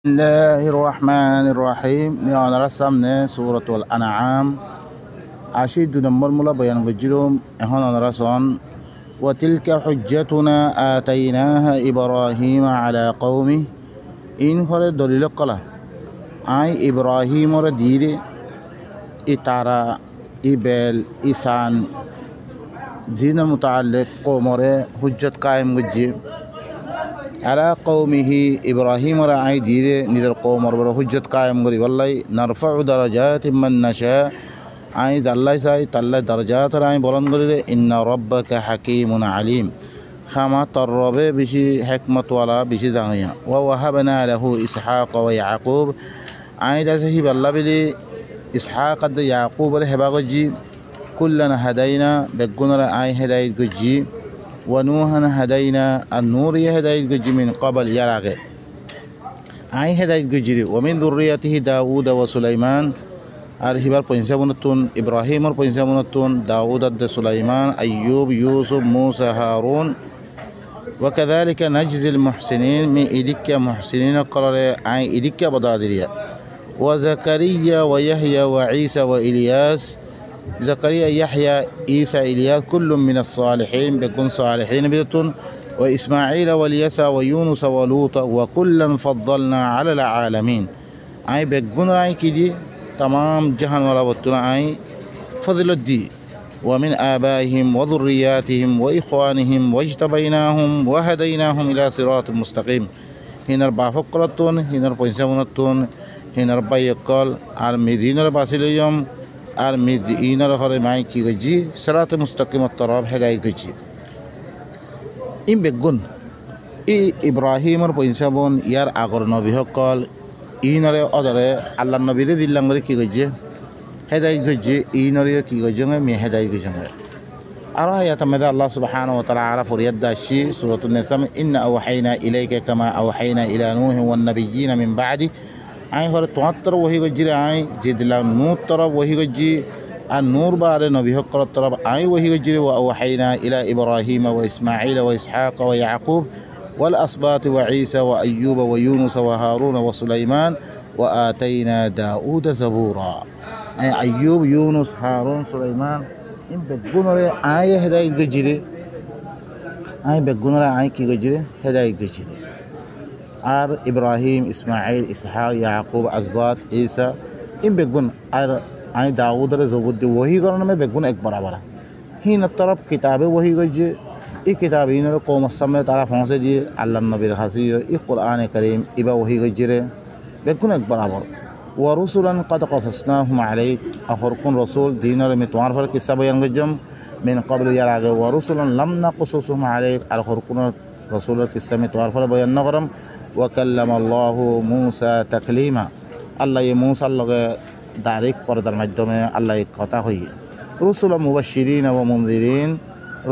Bismillahir Rahmanir Rahim. Niyanara samne suratul An'am. Ashi du number mula bayan gujilum ehon onara son wa tilka hujjatuna ataynaha Ibrahim ala qaumi in hore dalil qala ay Ibrahim ora dire itara ibel isan zina mutaalliq qomore hujjat qaim gujji على قومه إبراهيم رأي ديره ندر قوم ربنا حجت قائم غري والله نرفع درجات من نشاء عيد الله ساي تلا درجات رأي بلند غري إن ربك حكيم عليم خما تربه بشي حكمة ولا بشي دنيا ووهبنا له إسحاق ويعقوب عيد سهي بالله بلي إسحاق قد يعقوب له باغجي كلنا هدينا بجنا رأي هداية جي ونوحا هدينا النور يهدي الجج من قبل يراغ أي هداية الجج ومن ذريته داود وسليمان أرهبار بنسبونتون إبراهيم بنسبونتون داود سليمان أيوب يوسف موسى هارون وكذلك نجزي المحسنين من إدك محسنين قرر أي إدك بدرادية وزكريا ويحيى وعيسى وإلياس زكريا يحيى عيسى إلياس كل من الصالحين بيكون صالحين بدتون وإسماعيل واليسع ويونس ولوط وكلا فضلنا على العالمين أي بيكون رأي كدي تمام جهان ولا بطنا أي فضل الدي ومن آبائهم وذرياتهم وإخوانهم واجتبيناهم وهديناهم إلى صراط مستقيم هنا ربع فقرتون هنا ربع سمنتون هنا ربع يقال المدينة ربع سليم আর মিদিনার ঘরে মাই কি গজি সিরাত মুস্তাকিমত তরফ হেদায়েত গজি ইম বেগুন ইব্রাহিমর পয়সাবন ইয়ার আগর নবী সকল ইনরে অদরে আল্লাহ নবীরে দিল্লাম করে কি গজি হেদায়েত গজি ইনরে কি গজি মি হেদায়েত গজি আর আয়াত মধ্যে আল্লাহ সুবহানাহু ওয়া তাআলা ফরিয়াদ দাশি সূরাতুন নিসা ইন্না আওহাইনা ইলাইকা কামা আওহাইনা ইলা নূহ ওয়ান নাবিয়্যিনা মিন বাদি आई हर तुहत्तर वही गजी आई जे दिला नूर तरफ वही गजी और नूर बारे नबी हकर तरफ आई वही गजी वहैना इला इब्राहिम व इस्माइल व इसहाक व याकूब वल अस्बात व ईसा व अय्यूब व यूनुस व हारून व सुलैमान व आतैना दाऊद ज़बूरा अय्यूब यूनुस हारून सुलैमान इन बेगुनरे आई हिदायत गजी आई बेगुनरे आई की गजी हिदायत गजी আর ইব্রাহিম ইসমাইল ইসহাক ইয়াকুব আসবাত ঈসা इन बेगुन और आई दाऊद ज़बूर वही करने में बेगुन एक बराबर ही न तरफ किताबें वही गई ये किताब इन कौम में तारा फंसे दिए अल्लाह नबी खासी ये कुरान करीम इबा वही गई रे बेगुन एक बराबर व रसूलन क़द क़ससनाहुम अलैक आखिर कुन रसूल दीन में तुम्हार पर किस्सा बयान गजम मिन क़ब्ल यार आगे व रसूलन लम नक़ससहुम अलैक आखिर कुन रसूल किस्सा में तुम्हार पर बयान न करम وكلم الله موسى تكليما الله موسى লগে ডাইরেক্ট পর্দার মাধ্যমে আল্লাহ কথা হই রসুল মুবাশশিরিন ওয়া মুনযিরিন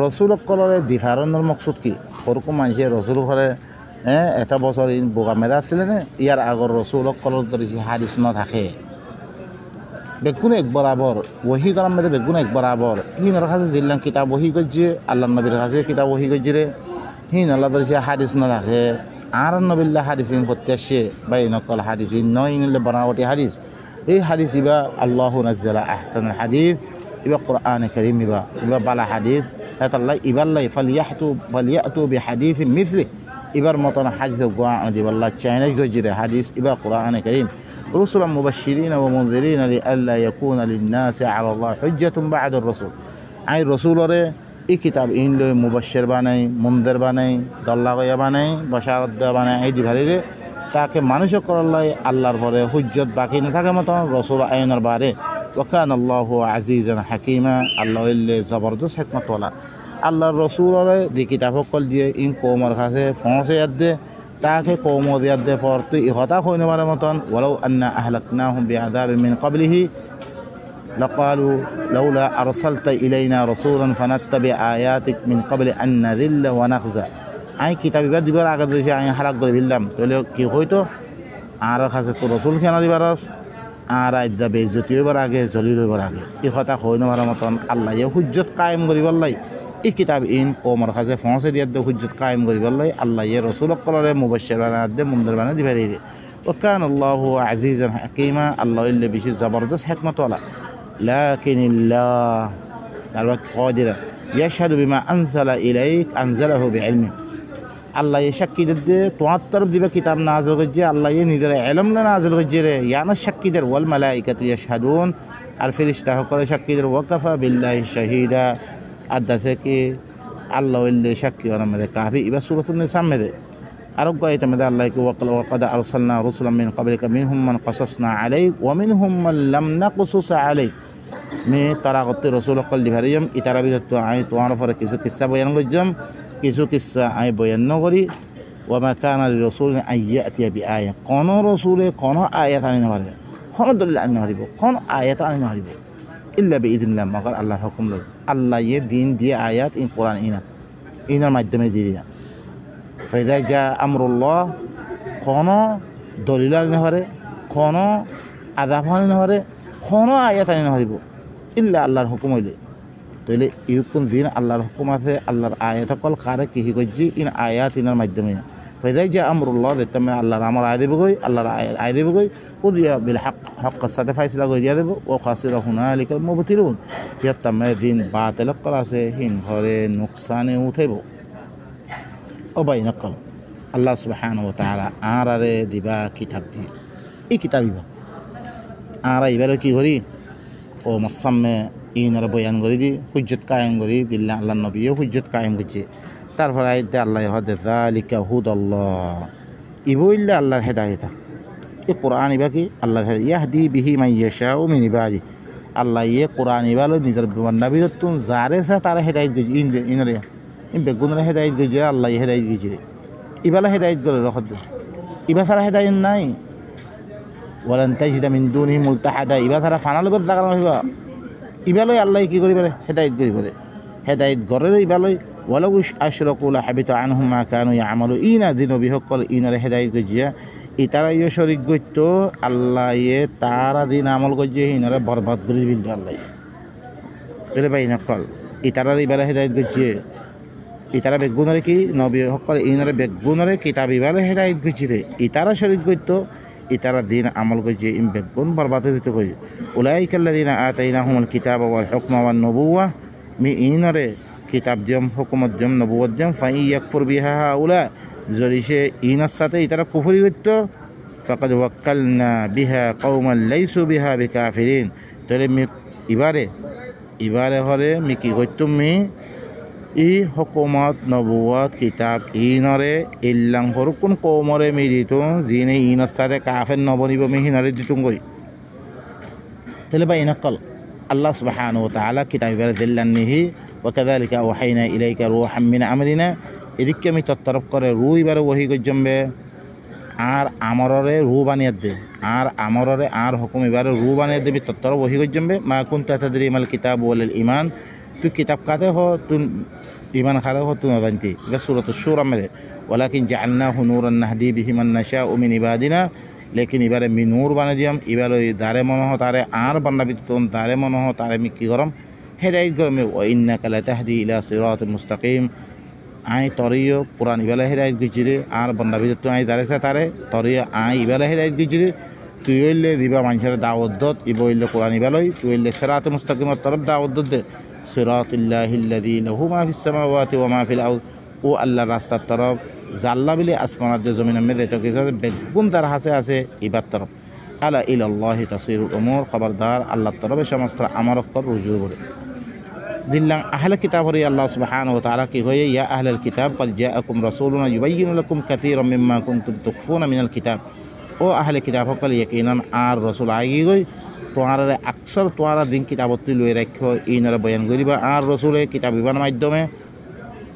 রসুল কলরে দিফারনের মকসুদ কি ওরকম মানুষের রসুল ঘরে এটা বছর ইন বোগা মেদা ছিল না ইয়ার আগর রসুল কলর ধরেছি হাদিস ন থাকে বেগুন এক বরাবর ওহি করার মধ্যে বেগুন এক বরাবর হিনর কাছে জিল্লাং কিতাব ওহি গজ্জে আল্লাহ নবীর কাছে কিতাব ওহি গজ্জে হিন আল্লাহ ধরেছি হাদিস ন রাখে আর নবিল্লা হাদিসিন প্রত্যাশে বাই নকল হাদিসিন নইনলে বানাওয়াটি হাদিস এই হাদিস ইবা আল্লাহ নাজ্জালা আহসানুল হাদিস ইবা কুরআন কারীম ইবা বালা হাদিস আল্লাহ ইবাল্লাই ফালিয়াতু বিহাদিস মিছলি ইবার মতন হাদিস গোয়া দি আল্লাহ চাইনা গজিরে হাদিস ইবা কুরআন কারীম রসুলাম মুবাশশিরিন ওয়া মুনযিরিন লিআল্লা ইয়াকুনা লিন-নাসি আলা আল্লাহ হুজ্জাতুন বা'দা আর-রাসূল আই রসুলরে এই কিতাব ইন লই মুবাশশির বানাই মুনযির বানাই দল্লা গয়া বানাই বশারত দেওয়া বানাই এই দিভারিরে তাকে মানুষ করলাই আল্লাহর পরে হুজ্জত বাকি না থাকে মতো রসুল আইনের বারে ওয়াকান আল্লাহু আজিজান হাকিমা আল্লাহ ইল্লে জবরদস্ত হিকমতওয়ালা আল্লাহর রসুলরে দি কিতাব সকল দিয়ে ইন কওমের কাছে ফসে দে তাকে কওম দিয়াত দে পর তুই ইহতা কইনে বারে মতন ওয়ালাউ আন্না আহলাকনাহুম বিআযাবিন মিন ক্বাবলিহি لقالوا لولا أرسلت إلينا رسولا فنتبع آياتك من قبل أن نذل ونخزى أي كتاب بعد بير أقدر شيء أي حلق قريب اللام تقول كي خويتو أعرف خاصة الرسول كنا لبراس أعرف إذا بيزتيو براجع زليلو براجع إخوتا خوينا برامتون الله يهجت قائم قريب الله এই কিতাব ইন কোমর কাছে ফসে দিয়ে হুজ্জত কায়েম করি বললাই আল্লাহ ইয়ে রসুল কলরে মুবাশশির বানা দে মুনযির বানা দিবারি وكان الله عزيزا حكيما الله اللي بيشي زبردست حكمة ولا لكن الله قادر يشهد بما أنزل إليك أنزله بعلمه الله يشكي ضد تواتر دي كتاب نازل غجي الله ينزل علم نازل غجي يعني شكي در والملائكة يشهدون الفرشتة كل شكي در وكفى بالله شهيدا أدتكي الله اللي شكي وانا مده كافي يبقى سورة النساء مده أرجو يتمد الله وقد أرسلنا رسلا من قبلك منهم من قصصنا عليك ومنهم من لم نقصص عليك مي تراغت رسول قل لفريم إترابيت عين توانو فرق كيسو كسا بيان غجم كيسو كسا عين بيان نغري وما كان لرسول أن يأتي بآية قانو رسول قانو آيات عن نهاربو قانو دليل عن نهاربو قانو آيات عن نهاربو إلا بإذن الله ما قال الله حكم له الله يدين دي آيات إن قرآن إنا مجدم دي فإذا جاء أمر الله قانو دليل عن نهاري قانو عذاب عن نهاري قانو آيات عن نهاربو إلا الله الحكم له تلي يكون دين الله الحكم في الله آيات قال قارك كي يجي إن آيات إن المجدمية فإذا جاء أمر الله لتم الله الأمر عادي بقول الله عادي بقول قضي بالحق حق الصدفة إسلا قضي هذا وخاسر هنالك المبتلون يتم دين باطل قراسهين هره نقصان وتبو وبين قل الله سبحانه وتعالى آرر دبا كتاب دي إيه كتابي با آرر يبالو كي غري ومصمم إنر بيان غريدي حجت قائم غري دل الله النبي حجت قائم غجي تعرف رايد الله يهد ذلك هدى الله إبو إلا الله الهداية القرآن باكي الله يهدي به من يشاء من عباده الله يقرآن بالو نذر بالنبي تون زارسا ترى هداية غجي إنر إن بيقول هداية غجي الله يهداية غجي إبلا هداية غري رخد إبا سر هداية ناي ولن تجد من دونه ملتحدا إبا ترى فنال بدغنا هوا ইবালয় আল্লাহ কি করি বলে হেদায়েত করি বলে হেদায়েত গরের ইবালয় ওয়ালাউ আশরাকু লা হাবিতা আনহুম মা কানু ইয়ামালু ইনা দিন বিহকল ইনারে হেদায়েত গজিয়া ইতারা ইয় শরীক গইত আল্লাহ এ তারা দিন আমল গজিয়া ইনারে বরবাদ করে দিল আল্লাহ বলে ভাই নকল ইতারার ইবালে হেদায়েত গজিয়ে ইতারা বেগুনরে কি নবী হকল ইনারে বেগুনরে কিতাব ইবালে হেদায়েত গজিরে ইতারা শরীক গইত ইতারা দিন আমল গজিয়ে ইম বেগুন বরবাদ দিতে কই أولئك الذين آتيناهم الكتاب والحكم والنبوة من إنره كتاب جم حكم جم نبوة جم فإن يكفر بها هؤلاء زريشة إن الساتة ترى كفر يتو فقد وكلنا بها قوما ليسوا بها بكافرين ترى مي إبارة هره ميكي قتم مي إي حكومات نبوة كتاب إنره إلا هركون قومره ميديتون زين إن الساتة كافر نبوني بمهي نرد دتونغوي تلبى نقل الله سبحانه وتعالى كتاب ذلنه وكذلك أوحينا إليك روحا من أمرنا إذك مت الطرف করে রুই বারে ওহি গজম্বে আর আমররে রু বানিয়ে দে আর আমররে আর হুকুম এবারে রু বানিয়ে দেবি তত্তর ওহি গজম্বে মা কুনতা তাদরি মাল কিতাব ওয়াল ঈমান তু কিতাব কাতে হো তু ঈমান খারে হো তু নদান্তি এটা সূরাত আশ-শূরা মে ওয়ালাকিন জাআলনাহু নূরান নাহদি বিহি মান নাশাউ মিন ইবাদিনা लेकिन इबारे मी नूर बने दियम इबारे दारे मन हो तारे आर बन्ना बितोन दारे मन हो तारे मी की गरम हेदायत गरम व इन्नका लतहदी इला सिरातिल मुस्तकीम आई तरियो कुरान इबाले हेदायत गिजिरे आर बन्ना बितो आई दारे से तारे तरियो आई इबाले हेदायत गिजिरे तुयले दिबा मानसर दावत दत इबोइले कुरान इबालय तुयले सिरातिल मुस्तकीम तरफ दावत दत सिरातिल्लाहिल्लज़ी लहु मा फिस समावाति व मा फिल अर्द ओ अल्लाह रास्ता तरफ জাল্লা বিলে আসমানাত জমিনের মধ্যে তো কিছু বেগুন তার হাসে আছে ইবাদ তরফ আলা ইলাল্লাহি তাসিরুল উমুর খবরদার আল্লাহর তরফে সমস্ত আমল কর রুজু করে দিল্লাং আহলে কিতাবরি আল্লাহ সুবহানাহু ওয়া তাআলা কি হয়ে ইয়া আহলাল কিতাব ক্বাদ জাআকুম রাসূলুনা ইউবাইয়িনু লাকুম কাসীরাম মিম্মা কুনতুম তুখফুনা মিনাল কিতাব ও আহলে কিতাব সকল ইয়াকিনান আর রাসূল আইগি গই তোমারে আকসর তোমারা দিন কিতাবত লই রাখো ইনারে বয়ান করিবা আর রাসূলে কিতাব বিবান মাধ্যমে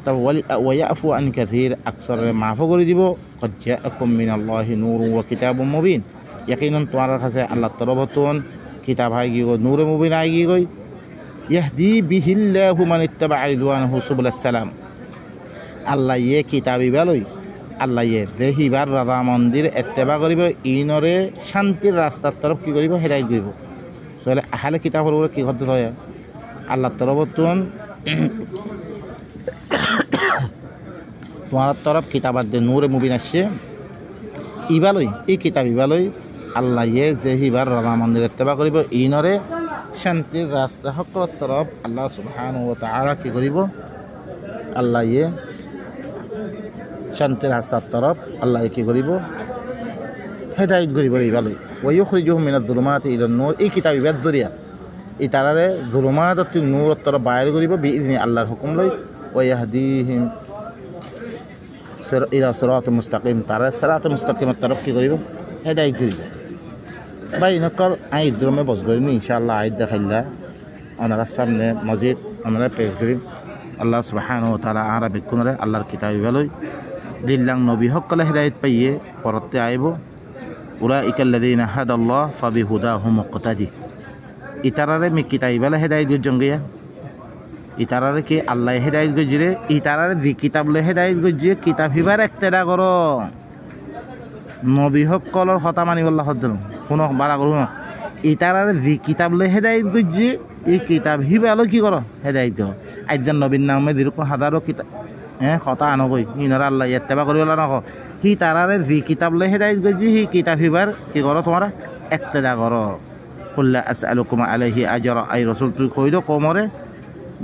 ويعفو عن كثير أكثر معفو করে দিব قد جاءكم من الله نور وكتاب مبين يقينا তোমার কাছে আল্লাহর তরফতন কিতাব আইগি গো নূর মুবিন আইগি গই يهدي به الله من اتبع رضوانه سبل السلام আল্লাহ ইয়ে কিতাবি বেলই আল্লাহ ইয়ে দেহিবার রাধা মন্দির ইত্তেবা করিব ইনরে শান্তির রাস্তার তরফ কি করিব হেদায়েত দিব তাহলে আহলে কিতাবের উপরে কি করতে হয় আল্লাহর তরফতন তোমার তরফ কিতাবাত দে নূরে মুবিন আসছে ইবালই এই কিতাব ইবালই আল্লাহ যে হিবার রামা মন্দির ইত্তেবা করিব ইনরে শান্তির রাস্তা সকলের তরফ আল্লাহ সুবহানাহু ওয়া তাআলা কি করিব আল্লাহ শান্তির রাস্তার তরফ আল্লাহ কি করিব হেদায়েত করিব ইবালই ওয়া ইউখরিজুহুম মিনাজ যুলুমাতি ইলান নূর এই কিতাব ইবাদ জরিয়া এই তারারে যুলুমাত নূরের তরফ বাইর করিব বিইذن আল্লাহর হুকুম লই ওয়া ইয়াহদিহিম ইলা সিরাতিল মুস্তাকিম তারা সিরাতিল মুস্তাকিমের তরফ কি করিব হেদায়েত করিব ভাই নকল আইদ রমে বস করিম ইনশাআল্লাহ আইদ দেখাইলা ওনারা সামনে মসজিদ ওনারা পেশ করিম আল্লাহ সুবহানাহু ওয়া তাআলা আরবিক কোনরে আল্লাহর কিতাব ইবালই দিল্লাং নবী হকলে হেদায়েত পাইয়ে পরতে আইব উলাইকাল্লাযীনা হাদাল্লাহ ফাবিহুদাহুম মুক্তাদি ইতারারে মি কিতাব ইবালে হেদায়েত জঙ্গিয়া ইতারারে কি আল্লাহ হেদায়েত গজিরে ইতারারে যে কিতাব লে হেদায়েত গজিয়ে কিতাব হিবার ইক্তেদা করো নবী হকলর কথা মানি আল্লাহ হদ্দন শুনো বাড়া করো ইতারারে যে কিতাব লে হেদায়েত গজিয়ে এই কিতাব হিবালো কি করো হেদায়েত করো আইজান নবীর নামে যেরকম হাজারো কিতাব কথা আনগই ইনারা আল্লাহ ইত্তেবা করিবলা নক হি তারারে যে কিতাব লে হেদায়েত গজিয়ে হি কিতাব হিবার কি করো তোমরা ইক্তেদা করো কুল্লা আসআলুকুম আলাইহি আজরা আই রাসূল তুই কই দো কোমরে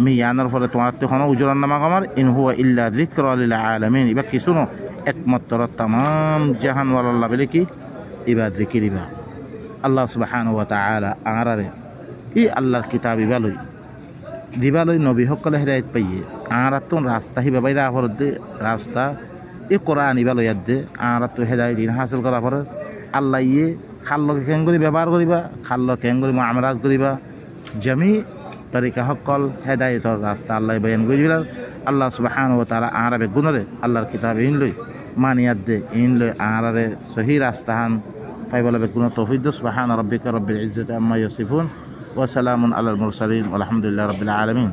মি ইয়ানার ফলে তোমার তো কোনো উজরান নামা কামার ইন হুয়া ইল্লা যিকরা লিল আলামিন ইবা কি শুনো একমাত্র तमाम জাহান ওয়াল্লাহ বলে কি ইবা যিকিরিবা আল্লাহ সুবহানাহু ওয়া তাআলা আরারে ই আল্লাহর কিতাব ইবালই দিবালই নবী হকলে হেদায়েত পাইয়ে আরাতুন রাস্তা হিবা বাইদা ফরদে রাস্তা ই কোরআন ইবালই আদে আরাতু হেদায়েত দিন হাসিল করা পরে আল্লাহ ইয়ে খাল্লকে কেঙ্গরি ব্যবহার করিবা খাল্ল কেঙ্গরি মুআমালাত করিবা জামি তরিকা হকল হেদায়েতর রাস্তা আল্লাহ বয়ান করিলার আল্লাহ সুবহানাহু ওয়া তাআলা আরবে গুণরে আল্লাহর কিতাব ইনলই মানিয়াত দে ইনলই আরারে সহি রাস্তাহান ফাইবলাবে গুণ তৌফিক দে সুবহান রাব্বিকা রাব্বিল ইজ্জাতি আম্মা ইয়াসিফুন ওয়া সালামুন আলাল মুরসালিন ওয়া আলহামদুলিল্লাহি রাব্বিল আলামিন।